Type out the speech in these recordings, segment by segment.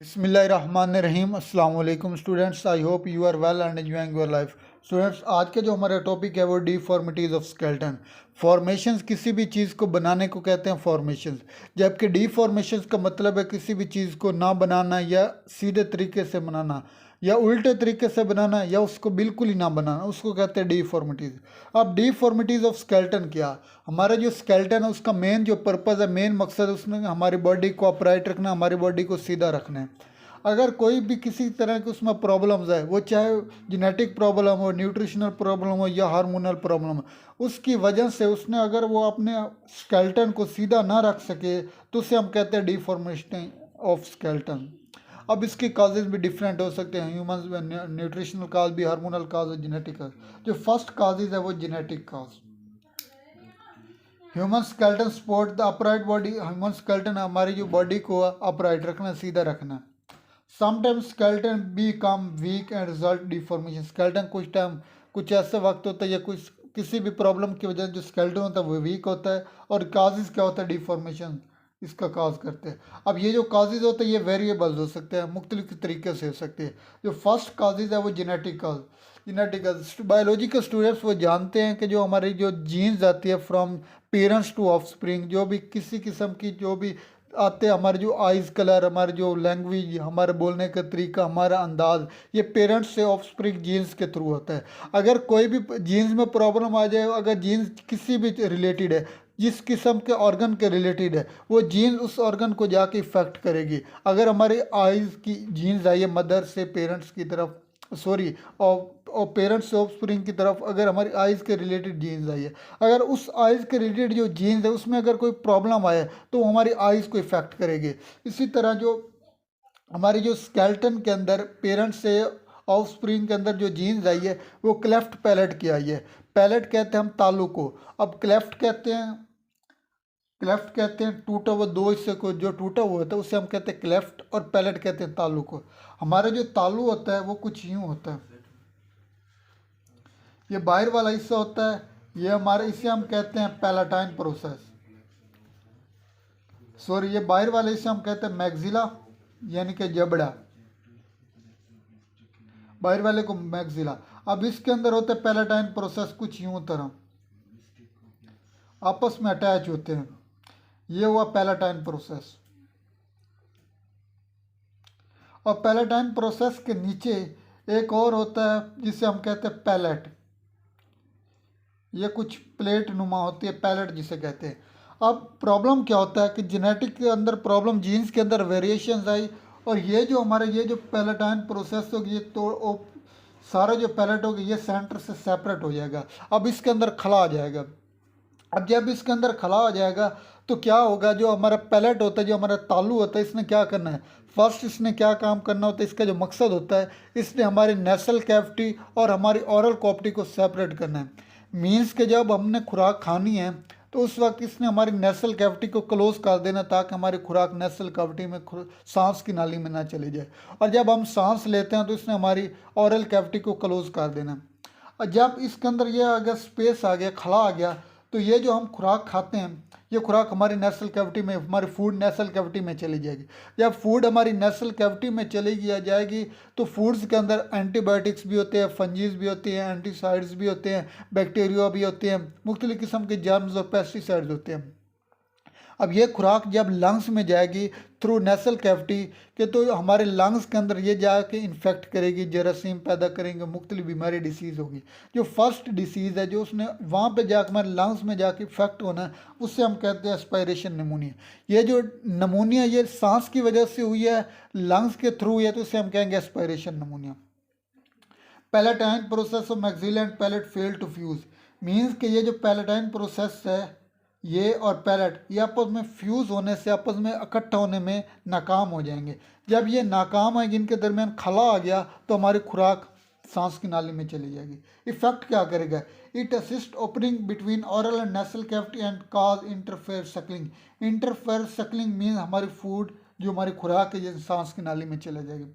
बिस्मिल्लाहिर्रहमानिर्रहीम अस्सलाम वालेकुम students. I hope you are well and enjoying your life. Students, आज का जो हमारा टॉपिक है वो डिफॉर्मिटीज़ ऑफ स्केलेटन। फॉर्मेशंस किसी भी चीज़ को बनाने को कहते हैं फॉर्मेशंस, जबकि डिफॉर्मेशंस का मतलब है किसी भी चीज़ को ना बनाना या सीधे तरीके से बनाना या उल्टे तरीके से बनाना या उसको बिल्कुल ही ना बनाना, उसको कहते हैं डिफॉर्मिटीज़। अब डिफॉर्मिटीज़ ऑफ स्केलेटन क्या? हमारा जो स्केलेटन है उसका मेन जो पर्पज़ है, मेन मकसद है उसमें हमारी बॉडी को अपराइट रखना, हमारी बॉडी को सीधा रखना है। अगर कोई भी किसी तरह की उसमें प्रॉब्लम्स है, वो चाहे जेनेटिक प्रॉब्लम हो, न्यूट्रिशनल प्रॉब्लम हो या हार्मोनल प्रॉब्लम हो, उसकी वजह से उसने अगर वो अपने स्केलेटन को सीधा ना रख सके तो उसे हम कहते हैं डिफॉर्मेशन ऑफ स्केलेटन। अब इसके काजेज भी डिफरेंट हो सकते हैं, ह्यूमंस में न्यूट्रिशनल काज भी, हार्मोनल काज और जेनेटिक काज। जो फर्स्ट काजेज है वो genetic cause. Human skeleton support the upright body. Human skeleton हमारी जो बॉडी को अपराइट रखना, सीधा रखना। Sometimes skeleton become weak and result deformation. Skeleton कुछ टाइम, कुछ ऐसे वक्त होता है या कुछ किसी भी प्रॉब्लम की वजह से जो स्केलेटन होता है वो वीक होता है, और काजेज क्या होता है? डिफॉर्मेशन इसका काज करते हैं। अब ये जो काजेज होते हैं ये वेरिएबल्स हो सकते हैं, मुख्तलिफ तरीके से हो सकते हैं। जो फर्स्ट काजेज है वो जेनेटिक काज। जेनेटिक बायोलॉजिकल स्टूडेंट्स वो जानते हैं कि जो हमारी जो जीन्स आती है फ्रॉम पेरेंट्स टू ऑफस्प्रिंग, जो भी किसी किस्म की जो भी आते हैं, हमारे जो आइज़ कलर, हमारे जो लैंग्वेज, हमारे बोलने का तरीका, हमारा अंदाज, ये पेरेंट्स से ऑफस्प्रिंग जीन्स के थ्रू होता है। अगर कोई भी जीन्स में प्रॉब्लम आ जाए, अगर जीन्स किसी भी रिलेटेड है, जिस किस्म के ऑर्गन के रिलेटेड है, वो जीन्स उस ऑर्गन को जाके इफेक्ट करेगी। अगर हमारे आइज़ की जीन्स आई है मदर से पेरेंट्स की तरफ, सॉरी, और पेरेंट्स से ऑफस्प्रिंग की तरफ, अगर हमारी आइज़ के रिलेटेड जीन्स आई है, अगर उस आइज़ के रिलेटेड जो जीन्स है उसमें अगर कोई प्रॉब्लम आए तो हमारी आइज़ को इफ़ेक्ट करेगी। इसी तरह जो हमारी जो स्केलेटन के अंदर पेरेंट्स से ऑफस्प्रिंग के अंदर जो जीन्स आई है वो क्लेफ्ट पैलेट की आई है। पैलेट कहते हैं हम तालू को। अब क्लेफ्ट कहते हैं टूटा हुआ, दो हिस्से को जो टूटा हुआ होता है उसे हम कहते हैं क्लेफ्ट, और पैलेट कहते हैं तालू को। हमारा जो तालू होता है वो कुछ यूँ होता है, ये बाहर वाला हिस्सा होता है, ये हमारे, इसे हम कहते हैं पैलाटाइन प्रोसेस। सॉरी, ये बाहर वाले हिस्से हम कहते हैं मैग्जिला, यानी कि जबड़ा, बाहर वाले को मैग्जिला। अब इसके अंदर होता है पैलाटाइन प्रोसेस, कुछ यूं तरह आपस में अटैच होते हैं। ये हुआ पैलाटाइन प्रोसेस। और पैलाटाइन प्रोसेस के नीचे एक और होता है जिसे हम कहते हैं पैलेट। ये कुछ प्लेट नुमा होती है, पैलेट जिसे कहते हैं। अब प्रॉब्लम क्या होता है कि जेनेटिक के अंदर प्रॉब्लम, जीन्स के अंदर वेरिएशंस आई, और ये जो हमारे ये जो पैलेटाइन प्रोसेस होगी, ये तो सारा जो पैलेट होगा ये सेंटर से सेपरेट हो जाएगा। अब इसके अंदर खला आ जाएगा। अब जब इसके अंदर खला आ जाएगा तो क्या होगा? जो हमारा पैलेट होता है, जो हमारा तालू होता है, इसने क्या करना है? फर्स्ट इसने क्या काम करना होता है? इसका जो मकसद होता है, इसने हमारी नेसल कैविटी और हमारी ओरल कैविटी को सेपरेट करना है। मीन्स के जब हमने खुराक खानी है तो उस वक्त इसने हमारी नेसल कैविटी को क्लोज कर देना, ताकि हमारी खुराक नेसल कैविटी में, सांस की नाली में ना चली जाए। और जब हम सांस लेते हैं तो इसने हमारी ओरल कैविटी को क्लोज कर देना। और जब इसके अंदर ये अगर स्पेस आ गया, खला आ गया, तो ये जो हम खुराक खाते हैं, ये खुराक हमारी नेसल कैविटी में, हमारी फूड नेसल कैविटी में चली जाएगी। जब फूड हमारी नेसल कैविटी में चली जाएगी तो फूड्स के अंदर एंटीबायोटिक्स भी होते हैं, फंजीज भी होती हैं, एंटीसाइड्स भी होते हैं, बैक्टीरिया भी होते हैं, मुख्तलिफ किस्म के जर्म्स और पेस्टिसाइड्स होते हैं। अब ये खुराक जब लंग्स में जाएगी थ्रू नेसल कैविटी के, तो हमारे लंग्स के अंदर ये जाके इन्फेक्ट करेगी, जरासीम पैदा करेंगे, मुख्तलिफ बीमारी, डिसीज़ होगी। जो फर्स्ट डिसीज़ है जो उसने वहाँ पे जाकर हमारे लंग्स में जाके इफेक्ट होना है, उससे हम कहते हैं एस्पायरेशन निमोनिया। ये जो नमोनिया ये सांस की वजह से हुई है, लंग्स के थ्रू हुई है, तो उसे हम कहेंगे aspiration pneumonia. Palatine process of maxilla and palate fail to fuse. Means कि ये जो पैलेटाइन प्रोसेस है, ये और पैलेट, ये आपस में फ्यूज़ होने से, आपस में इकट्ठा होने में नाकाम हो जाएंगे। जब ये नाकाम है, इनके दरमियान खला आ गया, तो हमारी खुराक सांस की नाली में चली जाएगी। इफेक्ट क्या करेगा? It assist opening between oral and nasal cavity and cause interfere Suckling. Interfere Suckling mean हमारी फूड, जो हमारी खुराक है, ये सांस की नाली में चले जाएगी।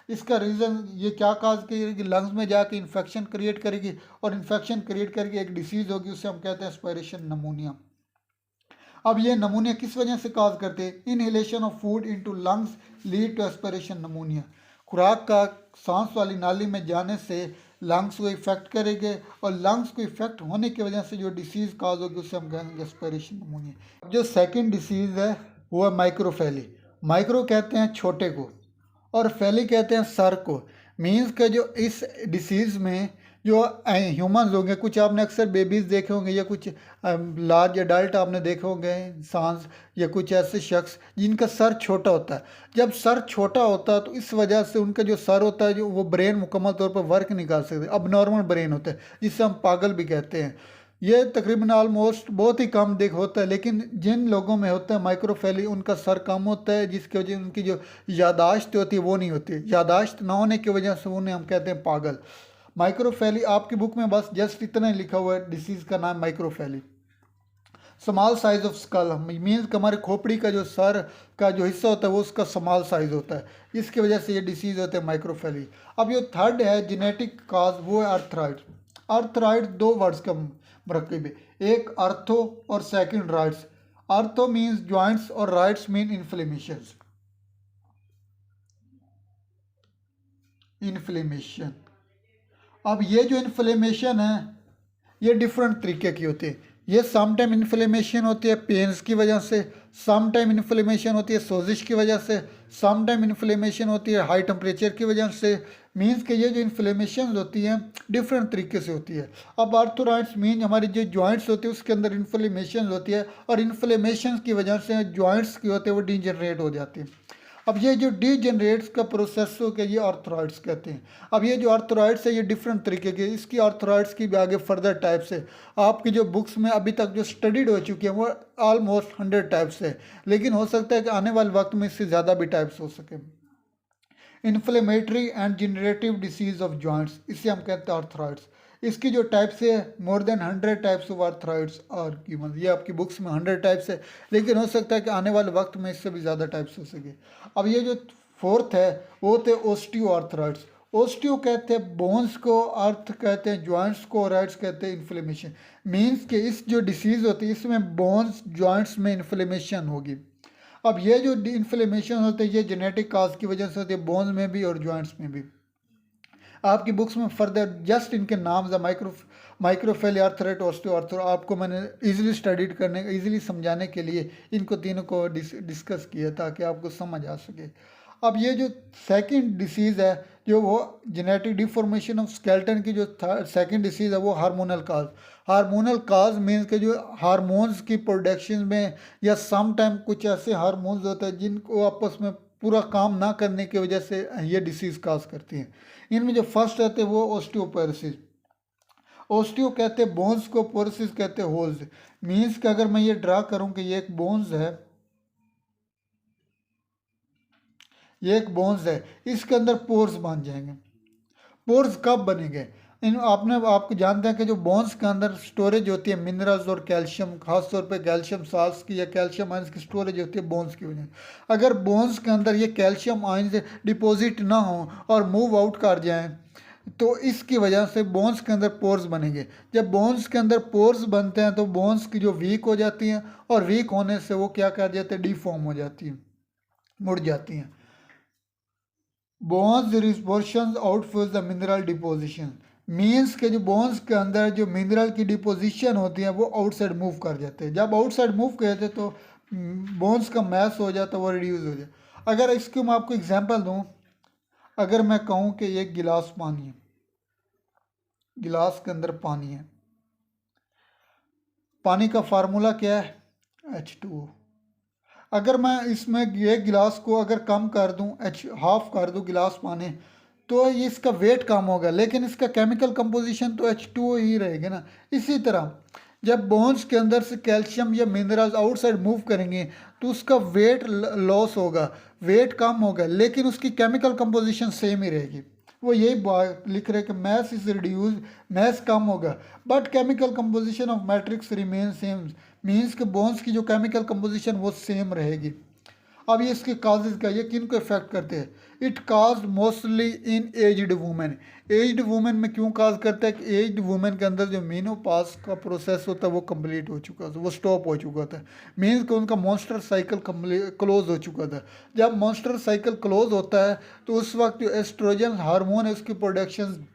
इसका रीज़न ये क्या काज करेगी? लंग्स में जाके इन्फेक्शन क्रिएट करेगी, और इन्फेक्शन क्रिएट करके एक डिसीज़ होगी, उसे हम कहते हैं एस्पायरेशन निमोनिया। अब ये नमूनिया किस वजह से काज करते हैं? Inhalation of food into lungs lead to aspiration pneumonia. खुराक का सांस वाली नाली में जाने से लंग्स को इफेक्ट करेंगे और लंग्स को इफेक्ट होने की वजह से जो डिसीज़ काज होगी उसे हम कहेंगे एस्पिरेशन नमूनिया। जो सेकंड डिसीज़ है वो है माइक्रोफेली। माइक्रो कहते हैं छोटे को और फैली कहते हैं सर को। मीन्स का जो इस डिसीज़ में जो ह्यूमंस होंगे, कुछ आपने अक्सर बेबीज़ देखे होंगे या कुछ लार्ज एडल्ट आपने देखे होंगे इंसान या कुछ ऐसे शख्स जिनका सर छोटा होता है। जब सर छोटा होता है तो इस वजह से उनका जो सर होता है जो वो ब्रेन मुकम्मल तौर पर वर्क नहीं कर सकते, अब नॉर्मल ब्रेन होता है जिससे हम पागल भी कहते हैं। ये तकरीबन ऑलमोस्ट बहुत ही कम देख होता है, लेकिन जिन लोगों में होता है माइक्रोफेली उनका सर कम होता है जिसकी वजह उनकी जो यादाश्त होती है वो नहीं होती। यादाश्त ना होने की वजह से उन्हें हम कहते हैं पागल। माइक्रोफेली आपकी बुक में बस जस्ट इतना ही लिखा हुआ है, डिसीज़ का नाम microcephaly. Small size of skull means कि हमारे खोपड़ी का जो सर का जो हिस्सा होता है वो उसका स्मॉल साइज होता है, इसकी वजह से ये डिसीज़ होते हैं माइक्रोफेली। अब ये थर्ड है जेनेटिक काज, वो है अर्थराइड। अर्थराइड दो वर्ड्स का मरकब है, एक अर्थो और सेकंड राइट्स। अर्थो मीन्स जॉइंट्स और राइट्स मीन इन्फ्लेमेशन। इन्फ्लेमेशन, अब ये जो इन्फ्लेमेशन है ये डिफरेंट तरीके की होती है। ये सम टाइम इन्फ्लेमेशन होती है पेन्स की वजह से, सम टाइम इन्फ्लेमेशन होती है सोजिश की वजह से, सम टाइम इन्फ्लेमेशन होती है हाई टेम्परेचर की वजह से। मीन्स कि ये जो इन्फ्लेमेशन होती हैं डिफरेंट तरीके से होती है। अब आर्थराइड्स मीन हमारी जो जॉइंट्स होती है उसके अंदर इन्फ्लेमेशन होती है और इन्फ्लेमेशन की वजह से जॉइंट्स की होते हैं वो डीजनरेट हो जाती है। अब ये जो डीजनरेट्स का प्रोसेस हो के ये आर्थराइड्स कहते हैं। अब ये जो आर्थराइड्स है ये डिफरेंट तरीके के, इसकी आर्थराइड्स की भी आगे फर्दर टाइप्स है। आपकी जो बुक्स में अभी तक जो स्टडीड हो चुकी है वो ऑलमोस्ट 100 टाइप्स है, लेकिन हो सकता है कि आने वाले वक्त में इससे ज़्यादा भी टाइप्स हो सके। Inflammatory and generative disease of joints, इसे हम कहते हैं आर्थराइड्स। इसकी जो टाइप्स है more than 100 types of arthritis are given. ये आपकी बुक्स में 100 टाइप्स है, लेकिन हो सकता है कि आने वाले वक्त में इससे भी ज़्यादा टाइप्स हो सके। अब ये जो फोर्थ है वो थे ओस्टियो आर्थराइड्स। ओस्टियो कहते हैं बोन्स को, अर्थ कहते हैं जॉइंट्स को, राइट्स कहते हैं इन्फ्लेमेशन। मीन्स कि इस जो डिसीज़ होती है इसमें बोन्स जॉइंट्स में इन्फ्लेमेशन होगी। अब ये जो इन्फ्लेमेशन होते हैं ये जेनेटिक काज की वजह से होती है बोन्स में भी और जॉइंट्स में भी। आपकी बुक्स में फर्दर जस्ट इनके नाम है माइक्रोफेली, आर्थराइड, ऑस्टियोआर्थर। आपको मैंने इजीली स्टडीड करने, इजीली समझाने के लिए इनको तीनों को डिस्कस किया ताकि आपको समझ आ सके। अब ये जो सेकंड डिसीज़ है जो वो जेनेटिक डिफॉर्मेशन ऑफ स्केलेटन की जो सेकंड डिसीज़ है वो हार्मोनल काज। हार्मोनल काज मीन्स के जो हार्मोन्स की प्रोडक्शन में या सम टाइम कुछ ऐसे हार्मोन्स होते हैं जिनको आपस में पूरा काम ना करने की वजह से ये डिसीज़ काज करती हैं। इनमें जो फर्स्ट रहते हैं वो ओस्टियोपोरोसिस। ओस्टियो कहते हैं बोन्स को, पोरोसिस कहते हैं होल्स। मीन्स कि अगर मैं ये ड्रा करूं कि ये एक बोन्स है, ये एक बोन्स है, इसके अंदर पोर्स बन जाएंगे। पोर्स कब बनेंगे? आपको जानते हैं कि जो बोन्स के अंदर स्टोरेज होती है मिनरल्स और कैल्शियम, खासतौर पे कैल्शियम साल्ट्स की या कैल्शियम आयंस की स्टोरेज होती है बोन्स की वजह से। अगर बोन्स के अंदर ये कैल्शियम आयंस डिपॉजिट ना हो और मूव आउट कर जाएं तो इसकी वजह से बोन्स के अंदर पोर्स बनेंगे। जब बोन्स के अंदर पोर्स बनते हैं तो बोन्स की जो वीक हो जाती हैं और वीक होने से वो क्या कर जाते हैं, डिफॉर्म हो जाती हैं, मुड़ जाती हैं। Bones resorption outflows the mineral deposition. Means के जो बोन्स के अंदर जो मिनरल की डिपोजिशन होती है वो आउटसाइड मूव कर जाते हैं। जब आउटसाइड मूव कर जाते तो बोन्स का मैस हो जाता है, वो रिड्यूस हो जाए। अगर इसको मैं आपको एग्जांपल दूं, अगर मैं कहूं कि एक गिलास पानी है, गिलास के अंदर पानी है, पानी का फार्मूला क्या है, H2O। अगर मैं इसमें एक गिलास को अगर कम कर दूं, हाफ कर दूं गिलास पानी, तो ये इसका वेट कम होगा, लेकिन इसका केमिकल कंपोजिशन तो H2O ही रहेगा ना। इसी तरह जब बोन्स के अंदर से कैल्शियम या मिनरल्स आउटसाइड मूव करेंगे तो उसका वेट लॉस होगा, वेट कम होगा, लेकिन उसकी केमिकल कंपोजिशन सेम ही रहेगी। वो यही बात लिख रहे कि मैस इज रिड्यूस, मैस कम होगा but chemical composition of matrix remain same. Means के बोन्स की जो केमिकल कंपोजिशन वो सेम रहेगी। अब ये इसके काजेज का, ये किन को इफेक्ट करते हैं? It cause mostly in aged women. Aged women में क्यों काज करता है कि एज्ड वुमेन के अंदर जो मीनोपॉज का प्रोसेस होता है वो कंप्लीट हो चुका था, वो स्टॉप हो चुका था। मीन्स कि उनका मॉन्स्टर साइकिल क्लोज हो चुका था। जब मॉन्स्टर साइकिल क्लोज होता है तो उस वक्त जो एस्ट्रोजन हार्मोन है उसकी प्रोडक्शन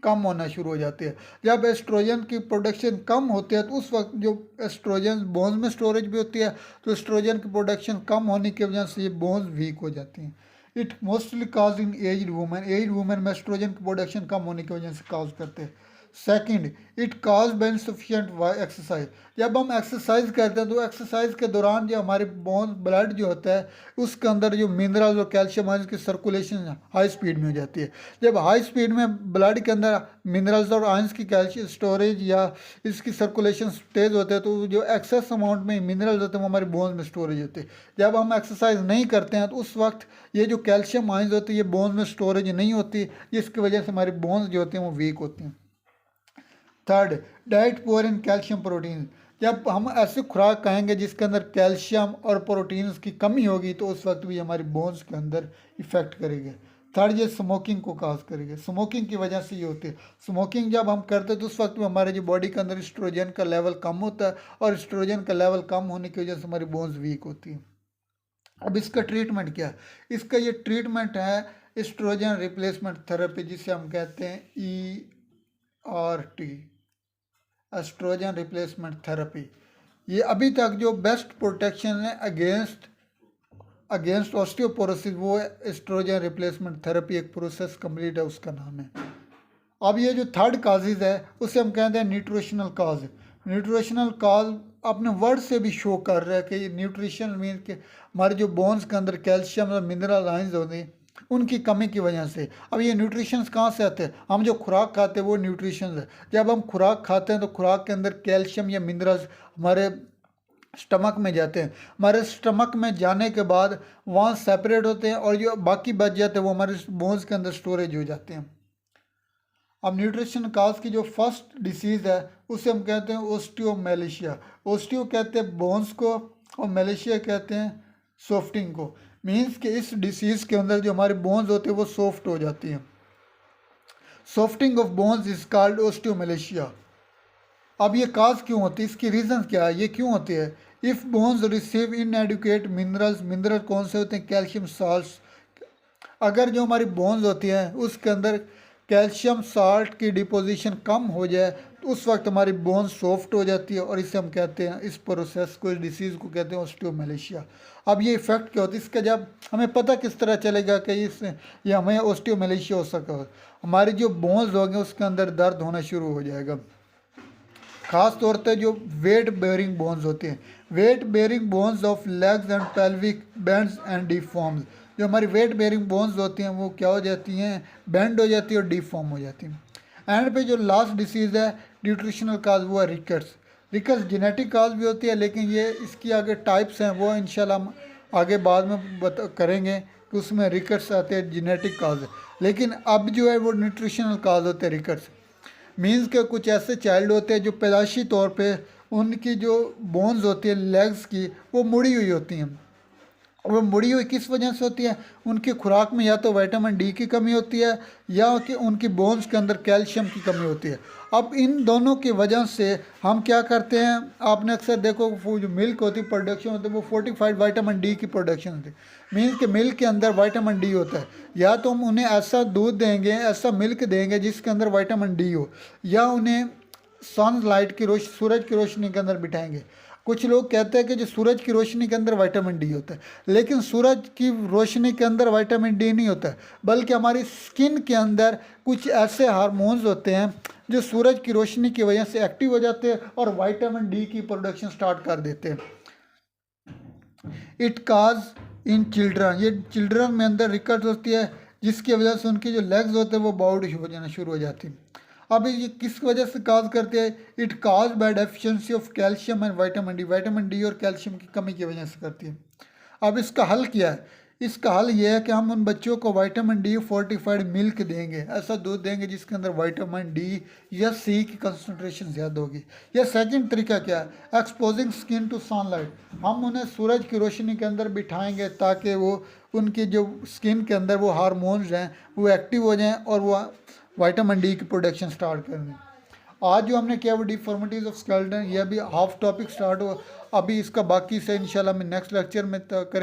कम होना शुरू हो जाती है। जब एस्ट्रोजन की प्रोडक्शन कम होती है तो उस वक्त जो एस्ट्रोजन बोन्स में स्टोरेज भी होती है, तो एस्ट्रोजन की प्रोडक्शन कम होने की वजह से ये बोन्स वीक हो जाती हैं। It mostly cause in aged women. Aged women में एस्ट्रोजन की प्रोडक्शन कम होने की वजह से काज करते हैं। Second, it cause by insufficient exercise. जब हम एक्सरसाइज करते हैं तो एक्सरसाइज के दौरान जो हमारे बोन ब्लड जो होता है उसके अंदर जो मिनरल्स और कैल्शियम आयंस की सर्कुलेशन हाई स्पीड में हो जाती है। जब हाई स्पीड में ब्लड के अंदर मिनरल्स और आयंस की कैल्शियम स्टोरेज या इसकी सर्कुलेशन तेज होते हैं तो जो एक्सेस अमाउंट में मिनरल्स होते हैं वो हमारे बोन्स में स्टोरेज होते हैं। जब हम एक्सरसाइज नहीं करते हैं तो उस वक्त ये जो कैल्शियम आयंस होती है ये बोन्स में स्टोरेज नहीं होती, जिसकी वजह से हमारे बोन्स जो होते हैं वो वीक होते हैं। Third, diet poor in calcium protein. जब हम ऐसे खुराक खाएंगे जिसके अंदर कैल्शियम और प्रोटीन्स की कमी होगी तो उस वक्त भी हमारी बोन्स के अंदर इफेक्ट करेंगे। थर्ड, ये स्मोकिंग को काज करेंगे। स्मोकिंग की वजह से ये होती है। स्मोकिंग जब हम करते हैं तो उस वक्त में हमारे जो बॉडी के अंदर एस्ट्रोजन का लेवल कम होता है और एस्ट्रोजन का लेवल कम होने की वजह से हमारी बोन्स वीक होती है। अब इसका ट्रीटमेंट क्या है? इसका ये ट्रीटमेंट है एस्ट्रोजन रिप्लेसमेंट थेरेपी, जिसे हम कहते हैं ERT, एस्ट्रोजन रिप्लेसमेंट थेरेपी। ये अभी तक जो बेस्ट प्रोटेक्शन है अगेंस्ट ऑस्टियोपोरोसिस वो एस्ट्रोजन रिप्लेसमेंट थेरेपी, एक प्रोसेस कंप्लीट है उसका नाम है। अब ये जो थर्ड काजेज है उसे हम कहते हैं न्यूट्रिशनल काज। न्यूट्रिशनल काज अपने वर्ड से भी शो कर रहा है कि न्यूट्रिशन मीन के हमारे जो बोन्स के अंदर कैल्शियम और मिनरल आयंस होते हैं उनकी कमी की वजह से। अब ये न्यूट्रिशंस कहाँ से आते हैं? हम जो खुराक खाते हैं वो न्यूट्रिशंस है। जब हम खुराक खाते हैं तो खुराक के अंदर कैल्शियम या मिनरल्स हमारे स्टमक में जाते हैं। हमारे स्टमक में जाने के बाद वहाँ सेपरेट होते हैं और जो बाकी बच जाते हैं वो हमारे बोन्स के अंदर स्टोरेज हो जाते हैं। अब न्यूट्रिशन काज की जो फर्स्ट डिसीज़ है उसे हम कहते हैं ओस्टियोमेलेशिया। ओस्टियो कहते हैं बोन्स को और मेलेशिया कहते हैं सॉफ्टिंग को। मीन्स कि इस डिसीज़ के अंदर जो हमारे बोन्स होते हैं वो सॉफ्ट हो जाती हैं। Softening of bones is called osteomalacia. अब ये काज क्यों होती है, इसकी रीज़न क्या है, ये क्यों होती है? If bones receive इनएडिक्वेट minerals, mineral कौन से होते हैं? Calcium salts. अगर जो हमारी बोन्स होती हैं उसके अंदर कैल्शियम साल्ट की डिपोजिशन कम हो जाए तो उस वक्त हमारी बोन सॉफ्ट हो जाती है और इसे हम कहते हैं, इस प्रोसेस को, इस डिसीज़ को कहते हैं ओस्टियोमेलेशिया। अब ये इफेक्ट क्या होता है इसका? जब हमें पता किस तरह चलेगा कि ये हमें ओस्टियोमेलेशिया हो सका, हमारी जो बोन्स होंगे उसके अंदर दर्द होना शुरू हो जाएगा। खास तौर पर जो वेट बेयरिंग बोन्स होते हैं, weight bearing bones of legs and pelvic bends and deforms. जो हमारी वेट बेयरिंग बोन्स होती हैं वो क्या हो जाती हैं? बेंड हो जाती है और डिफॉर्म हो जाती हैं। एंड पे जो लास्ट डिसीज़ है न्यूट्रिशनल काज वो है रिकट्स। रिकट्स जेनेटिक काज भी होती है लेकिन ये इसकी आगे टाइप्स हैं वो इंशाल्लाह हम आगे बाद में करेंगे कि उसमें रिकट्स आते हैं जेनेटिक काज। लेकिन अब जो है वो न्यूट्रिशनल काज होते हैं रिकट्स। मीन्स के कुछ ऐसे चाइल्ड होते हैं जो पैदाइशी तौर पे उनकी जो बोन्स होती है लेग्स की वो मुड़ी हुई होती हैं। वो मुड़ी हुई किस वजह से होती है? उनकी खुराक में या तो विटामिन डी की कमी होती है या कि उनकी बोन्स के अंदर कैल्शियम की कमी होती है। अब इन दोनों की वजह से हम क्या करते हैं, आपने अक्सर देखो वो जो मिल्क होती है प्रोडक्शन होती है वो फोर्टिफाइड विटामिन डी की प्रोडक्शन होती है। मीन्स के मिल्क के अंदर विटामिन डी होता है। या तो हम उन्हें ऐसा दूध देंगे, ऐसा मिल्क देंगे जिसके अंदर विटामिन डी हो, या उन्हें सनलाइट की रोशनी, सूरज की रोशनी के अंदर बिठाएंगे। कुछ लोग कहते हैं कि जो सूरज की रोशनी के अंदर विटामिन डी होता है, लेकिन सूरज की रोशनी के अंदर विटामिन डी नहीं होता है, बल्कि हमारी स्किन के अंदर कुछ ऐसे हार्मोन्स होते हैं जो सूरज की रोशनी की वजह से एक्टिव हो जाते हैं और विटामिन डी की प्रोडक्शन स्टार्ट कर देते हैं। इट काज इन चिल्ड्रन, ये चिल्ड्रन में अंदर रिकट होती है जिसकी वजह से उनकी जो लेग्स होते हैं वो बाउड हो जाना शुरू हो जाती हैं। अब ये किस वजह से काज करते हैं? It cause by deficiency of calcium and vitamin D, vitamin D और कैल्शियम की कमी की वजह से करती है। अब इसका हल क्या है? इसका हल ये है कि हम उन बच्चों को विटामिन डी फोर्टिफाइड मिल्क देंगे, ऐसा दूध देंगे जिसके अंदर विटामिन डी या सी की कंसंट्रेशन ज़्यादा होगी। या सेकंड तरीका क्या है, एक्सपोजिंग स्किन टू सनलाइट। हम उन्हें सूरज की रोशनी के अंदर बिठाएंगे ताकि वो उनकी जो स्किन के अंदर वो हार्मोन्स हैं वो एक्टिव हो जाएं और वो विटामिन डी की प्रोडक्शन स्टार्ट करें। आज जो हमने किया वो डिफॉर्मिटीज ऑफ स्केलेटन, ये अभी हाफ टॉपिक स्टार्ट हो, अभी इसका बाकी से इंशाल्लाह मैं नेक्स्ट लेक्चर में करें।